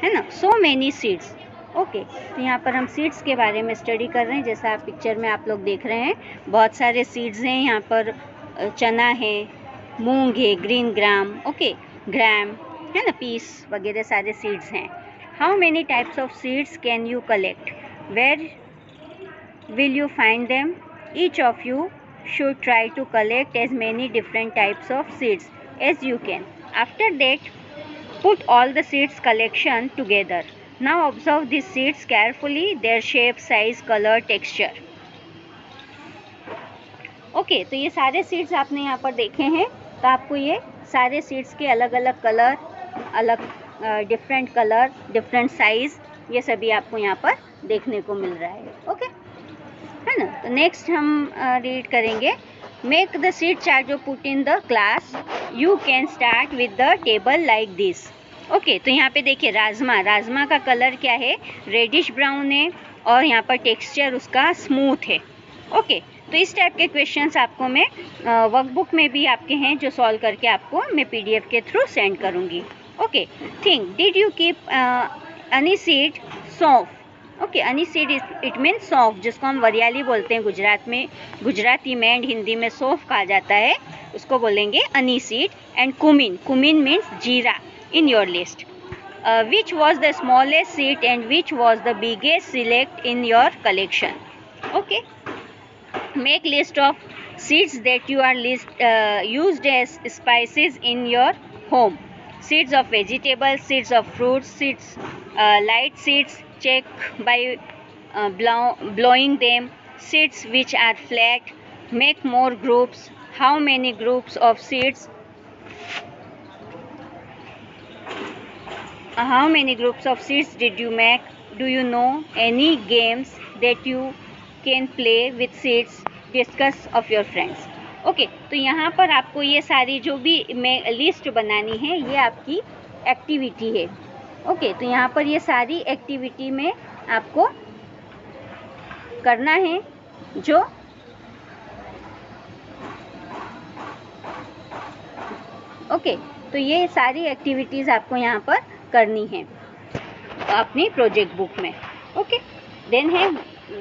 है ना, so many seeds. Okay, तो यहाँ पर हम सीड्स के बारे में स्टडी कर रहे हैं। जैसा आप पिक्चर में आप लोग देख रहे हैं, बहुत सारे सीड्स हैं यहाँ पर। चना है, मूंग है, ग्रीन ग्राम, ओके, ग्राम है ना, पीस वगैरह सारे सीड्स हैं। How many types of seeds can you collect, where will you find them? Each of you should try to collect as many different types of seeds as you can. After that, put all the seeds collection together. Now observe these seeds carefully, their shape, size, color, texture. Okay, तो ये सारे seeds आपने यहाँ पर देखे हैं। तो आपको ये सारे सीड्स के अलग अलग कलर, अलग डिफरेंट कलर, डिफरेंट साइज, ये सभी आपको यहाँ पर देखने को मिल रहा है। ओके, है ना। तो नेक्स्ट हम रीड करेंगे, मेक द सीड चार्ट जो put in the class, you can start with the table like this. Okay, तो यहाँ पे देखिए राजमा का कलर क्या है, रेडिश ब्राउन है, और यहाँ पर टेक्सचर उसका स्मूथ है। ओके, तो इस टाइप के क्वेश्चंस आपको मैं वर्कबुक में भी आपके हैं जो सॉल्व करके आपको मैं PDF के थ्रू सेंड करूँगी। Okay, think, did you keep aniseed सौंफ। ओके, अनीसीड इट मीन सौंफ, जिसको हम वरियाली बोलते हैं गुजराती में, एंड हिंदी में सौंफ कहा जाता है, उसको बोलेंगे अनीसीड। एंड कुमिन मीन्स जीरा in your list. Which was the smallest seed and which was the biggest select in your collection. Okay, make list of seeds that you are used as spices in your home. Seeds of vegetables, seeds of fruits, seeds, light seeds, check by blowing them. Seeds which are flat, make more groups. How many groups of seeds? How many groups of seeds did you make? Do you know any games that you can play with seeds? Discuss of your friends. Okay, तो यहाँ पर आपको ये सारी जो भी मैं list बनानी है, ये आपकी एक्टिविटी है। ओके, तो यहाँ पर ये सारी एक्टिविटी में आपको करना है जो ओके, तो ये सारी एक्टिविटीज़ आपको यहाँ पर करनी है अपनी प्रोजेक्ट बुक में। ओके, देन है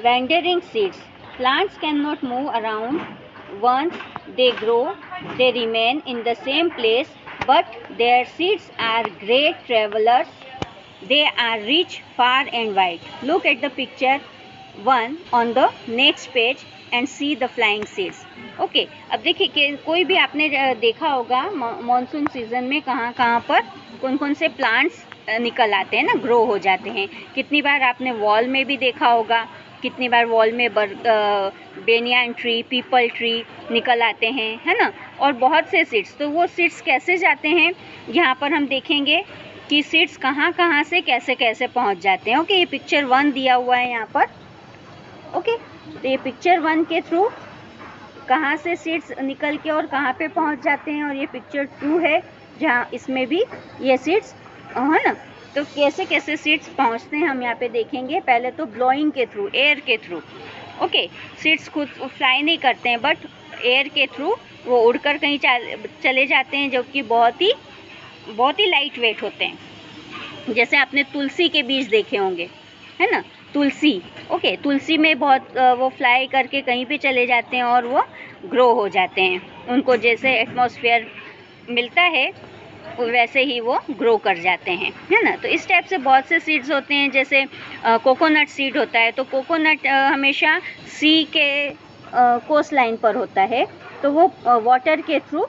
wandering seeds. Plants cannot move around. Once they grow, they remain in the same place, but their seeds are great travelers. They are rich far and wide. Look at the picture 1 on the next page and see the flying seeds. Okay, अब देखिए कि कोई भी आपने देखा होगा monsoon season में कहाँ पर कौन कौन से प्लांट्स निकल आते हैं ना, ग्रो हो जाते हैं। कितनी बार आपने वॉल में भी देखा होगा, कितनी बार वॉल में बेनियान ट्री, पीपल ट्री निकल आते हैं, है ना, और बहुत से सीड्स। तो वो सीड्स कैसे जाते हैं, यहाँ पर हम देखेंगे कि सीड्स कहाँ से कैसे कैसे पहुँच जाते हैं। ओके, ये पिक्चर 1 दिया हुआ है यहाँ पर। ओके, तो ये पिक्चर 1 के थ्रू कहाँ से सीड्स निकल के और कहाँ पे पहुँच जाते हैं, और ये पिक्चर 2 है जहाँ इसमें भी ये सीड्स, है ना, तो कैसे कैसे सीड्स पहुँचते हैं हम यहाँ पे देखेंगे। पहले तो ब्लोइंग के थ्रू, एयर के थ्रू। ओके, सीड्स खुद फ्लाई नहीं करते हैं, बट एयर के थ्रू वो उड़कर कहीं चले जाते हैं, जो कि बहुत ही लाइट वेट होते हैं। जैसे आपने तुलसी के बीज देखे होंगे, है ना, तुलसी। ओके, तुलसी में बहुत वो फ्लाई करके कहीं पे चले जाते हैं और वो ग्रो हो जाते हैं। उनको जैसे एटमॉस्फेयर मिलता है वैसे ही वो ग्रो कर जाते हैं, है ना। तो इस टाइप से बहुत से सीड्स होते हैं। जैसे कोकोनट सीड होता है, तो कोकोनट हमेशा सी के कोस्ट लाइन पर होता है, तो वो वाटर के थ्रू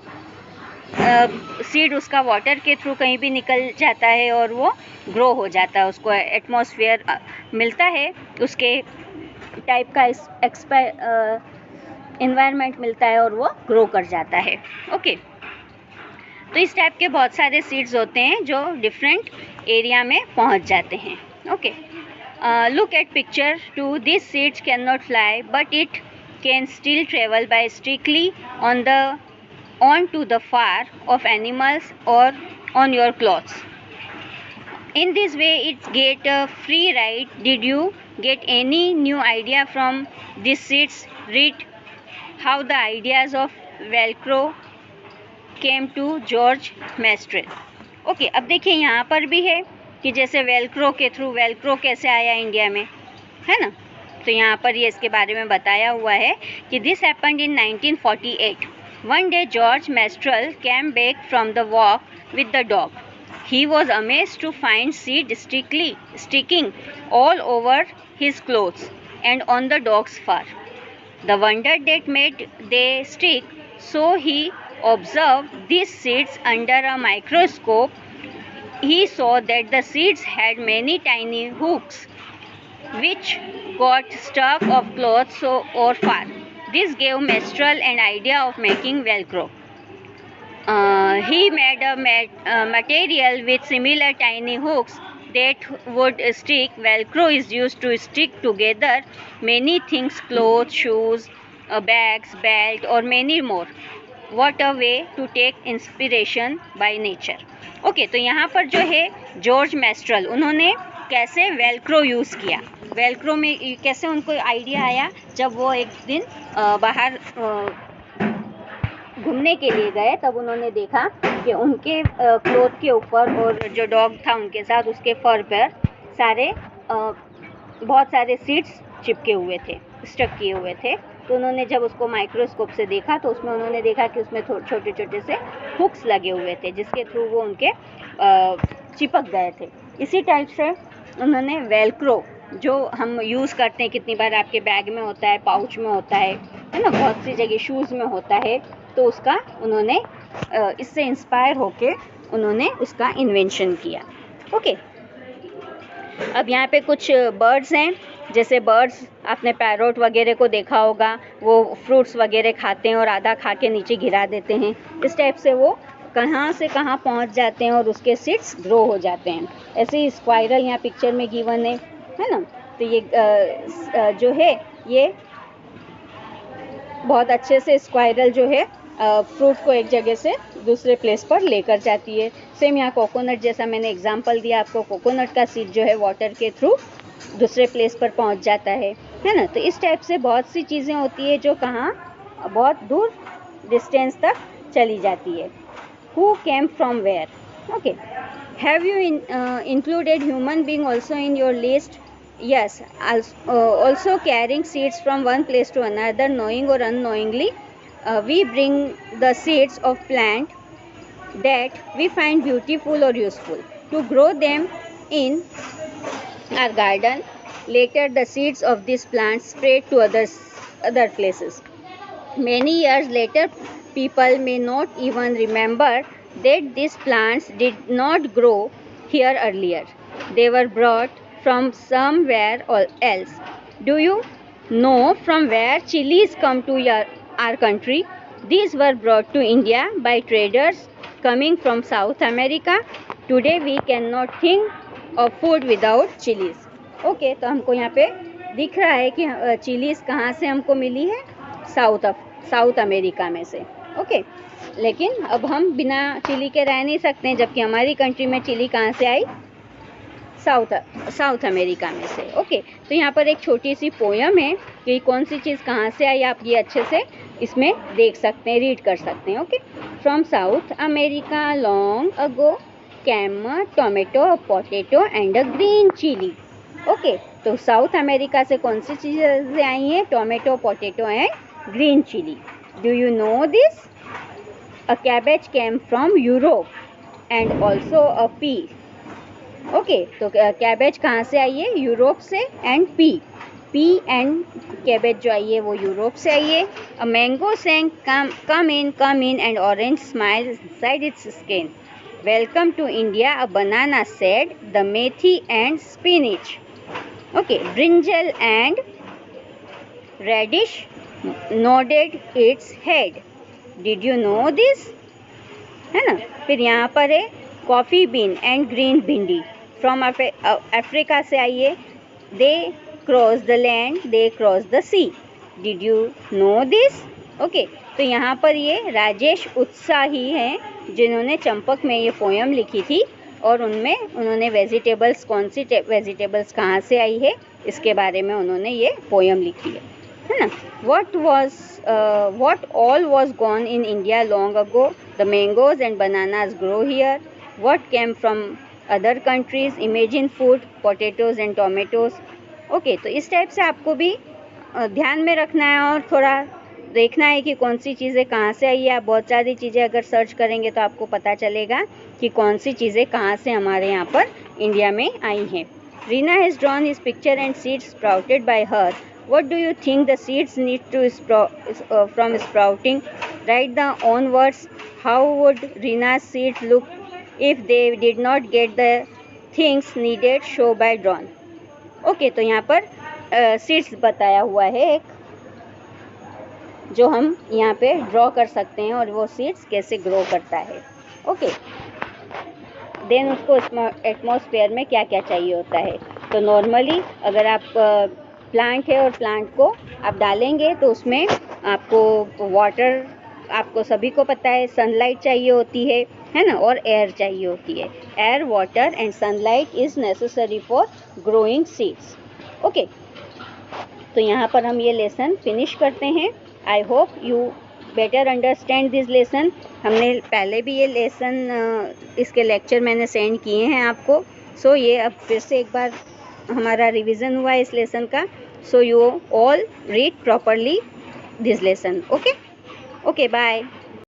सीड उसका वाटर के थ्रू कहीं भी निकल जाता है और वो ग्रो हो जाता है। उसको एटमॉस्फेयर मिलता है, उसके टाइप का एनवायरनमेंट मिलता है और वो ग्रो कर जाता है। ओके, तो इस टाइप के बहुत सारे सीड्स होते हैं जो डिफरेंट एरिया में पहुंच जाते हैं। Okay, look at picture 2. This seeds can not fly but it can still travel by strictly on to the fur of animals or on your clothes. In this way it get a free ride. Did you get any new idea from these seeds? Read how the ideas of Velcro came to George Mastrel. Okay, अब देखिए यहाँ पर भी है कि जैसे Velcro के through Velcro कैसे आया इंडिया में, है ना। तो यहाँ पर ये इसके बारे में बताया हुआ है कि this happened in 1948. One day George Mestral came back from the walk with the dog. He was amazed to find seed sticking all over his clothes and on the dog's fur. The wonder that made they stick, so he observed these seeds under a microscope. He saw that the seeds had many tiny hooks which got stuck of clothes or fur. This gave Mestral an idea of making Velcro. He made a material with similar tiny hooks that would stick. Velcro is used to stick together many things: clothes, shoes, bags, belt, or many more. What a way to take inspiration by nature. Okay, तो यहाँ पर जो है George menstrual, उन्होंने कैसे Velcro use किया, Velcro में कैसे उनको आइडिया आया जब वो एक दिन बाहर घूमने के लिए गए, तब उन्होंने देखा कि उनके क्लोथ के ऊपर और जो डॉग था उनके साथ, उसके फर पर सारे बहुत सारे सीड्स चिपके हुए थे, स्टक किए हुए थे। तो उन्होंने जब उसको माइक्रोस्कोप से देखा तो उसमें उन्होंने देखा कि उसमें छोटे छोटे से हुक्स लगे हुए थे जिसके थ्रू वो उनके चिपक गए थे। इसी टाइप से उन्होंने वेलक्रो जो हम यूज़ करते हैं, कितनी बार आपके बैग में होता है, पाउच में होता है ना, बहुत सी जगह शूज़ में होता है, तो उसका उन्होंने इससे इंस्पायर होके उन्होंने उसका इन्वेंशन किया। ओके, अब यहाँ पे कुछ बर्ड्स हैं, जैसे बर्ड्स आपने पैरोट वगैरह को देखा होगा, वो फ्रूट्स वगैरह खाते हैं और आधा खा के नीचे गिरा देते हैं। इस टाइप से वो कहाँ से कहाँ पहुँच जाते हैं और उसके सीड्स ग्रो हो जाते हैं। ऐसे ही स्क्वायरल यहाँ पिक्चर में गिवन है ना। तो ये जो है ये बहुत अच्छे से स्क्वायरल जो है फ्रूट को एक जगह से दूसरे प्लेस पर लेकर जाती है। सेम यहाँ कोकोनट जैसा मैंने एग्जांपल दिया आपको, कोकोनट का सीड जो है वाटर के थ्रू दूसरे प्लेस पर पहुँच जाता है ना। तो इस टाइप से बहुत सी चीज़ें होती है जो कहाँ बहुत दूर डिस्टेंस तक चली जाती है। Who came from where? Okay. Have you included human being also in your list? Yes. Also carrying seeds from one place to another, knowing or unknowingly, we bring the seeds of plant that we find beautiful or useful to grow them in our garden. Later, the seeds of these plants spread to other places. Many years later, people may not even remember that these plants did not grow here earlier. They were brought from somewhere else. Do you know from where chilies come to our country? These were brought to India by traders coming from South America. Today we cannot think of food without chilies. Okay, तो हमको यहाँ पे दिख रहा है कि chillies कहाँ से हमको मिली है, साउथ अमेरिका में से। ओके, लेकिन अब हम बिना चिली के रह नहीं सकते हैं, जबकि हमारी कंट्री में चिली कहाँ से आई, साउथ अमेरिका में से। ओके, तो यहाँ पर एक छोटी सी पोयम है कि कौन सी चीज़ कहाँ से आई, आप ये अच्छे से इसमें देख सकते हैं, रीड कर सकते हैं। Okay, from South America long ago came tomato potato and a green chilli. Okay, तो साउथ अमेरिका से कौन सी चीज़ें आई हैं, tomato, potato and green chilli. Do you know this? A cabbage came from Europe and also a pea. Okay, तो cabbage कहाँ से आई है, यूरोप से, एंड पी एंड कैबेज जो आई है वो यूरोप से आई है। A mango sang come in and orange smile inside its skin. Welcome to India a banana said the methi and spinach. Okay, brinjal and radish nodded its head. Did you know this? है ना। फिर यहाँ पर है coffee bean and green bhindi from Africa से आई है। They cross the land, they cross the sea. Did you know this? Okay, तो यहाँ पर ये राजेश उत्साही हैं जिन्होंने चंपक में ये पोयम लिखी थी और उनमें उन्होंने वेजिटेबल्स, कौन सी वेजिटेबल्स कहाँ से आई है इसके बारे में उन्होंने ये पोयम लिखी है ना। what all was gone in India long ago? The mangoes and bananas grow here. What came from other countries, imagine food, potatoes and tomatoes. Okay, तो इस टाइप से आपको भी ध्यान में रखना है और थोड़ा देखना है कि कौन सी चीज़ें कहाँ से आई है। आप बहुत सारी चीज़ें अगर सर्च करेंगे तो आपको पता चलेगा कि कौन सी चीज़ें कहाँ से हमारे यहाँ पर इंडिया में आई हैं। Reena has drawn his picture and seeds sprouted bye her. What do you think the seeds need to from sprouting? Write the own words. How would Rina's seeds look if they did not get the things needed show by drawn? Okay, तो यहाँ पर seeds बताया हुआ है एक, जो हम यहाँ पे ड्रॉ कर सकते हैं और वो सीड्स कैसे ग्रो करता है। ओके, देन उसको एटमॉस्फेयर में क्या क्या चाहिए होता है। तो नॉर्मली अगर आप प्लांट है और प्लांट को आप डालेंगे तो उसमें आपको वाटर, आपको सभी को पता है सनलाइट चाहिए होती है ना, और एयर चाहिए होती है। Air, water and sunlight is necessary for growing seeds. Okay, तो यहाँ पर हम ये लेसन फिनिश करते हैं। I hope you better understand this lesson. हमने पहले भी ये लेसन, इसके लेक्चर मैंने सेंड किए हैं आपको। सो ये अब फिर से एक बार हमारा रिवीजन हुआ है इस लेसन का। So you all read properly this lesson. Okay, bye.